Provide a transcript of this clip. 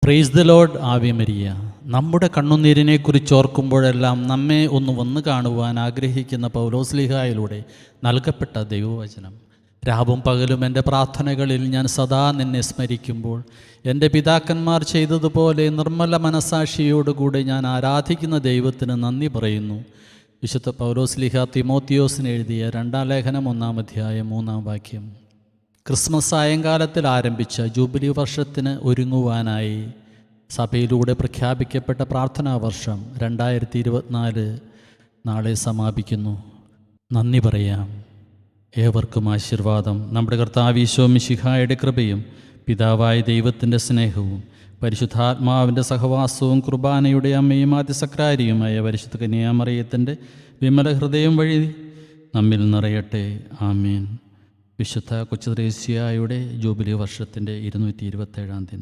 Praise the Lord. Ave Maria. നമ്മുടെ കണ്ണുനീരിനെക്കുറിച്ച് ഓർക്കുമ്പോഴെല്ലാം നമ്മെ ഒന്ന് വന്നു കാണുവാൻ ആഗ്രഹിക്കുന്ന പൗലോസ്ലീഹായിലൂടെ നൽകപ്പെട്ട ദൈവവചനം. രാവും പകലും എൻ്റെ പ്രാർത്ഥനകളിൽ ഞാൻ സദാ നിന്നെ സ്മരിക്കുമ്പോൾ എൻ്റെ പിതാക്കന്മാർ ചെയ്തതുപോലെ നിർമ്മല മനസാക്ഷിയോടുകൂടി ഞാൻ ആരാധിക്കുന്ന ദൈവത്തിന് നന്ദി പറയുന്നു. വിശുദ്ധ പൗലോസ്ലീഹ തിമോത്തിയോസിന് എഴുതിയ 2-ാം ലേഖനം 1-ാം അധ്യായം 3-ാം വാക്യം. ക്രിസ്മസ് സായങ്കാലത്തിൽ ആരംഭിച്ച ജൂബിലി വർഷത്തിന് ഒരുങ്ങുവാനായി സഭയിലൂടെ പ്രഖ്യാപിക്കപ്പെട്ട പ്രാർത്ഥനാ വർഷം 2024 നാളെ സമാപിക്കുന്നു. നന്ദി പറയാം. ഏവർക്കും ആശീർവാദം. നമ്മുടെ കർത്താവ് ഈശോ മിശിഹായുടെ കൃപയും പിതാവായ ദൈവത്തിൻ്റെ സ്നേഹവും പരിശുദ്ധാത്മാവിൻ്റെ സഹവാസവും കുർബാനയുടെ അമ്മയും ആദ്യസക്രാരിയുമായ പരിശുദ്ധ കന്യാമറിയത്തിൻ്റെ വിമല ഹൃദയം വഴി നമ്മിൽ നിറയട്ടെ. ആമീൻ. വിശുദ്ധ കൊച്ചുത്രേസ്യായുടെ ജൂബിലി വർഷത്തിൻ്റെ 227-ാം ദിനം.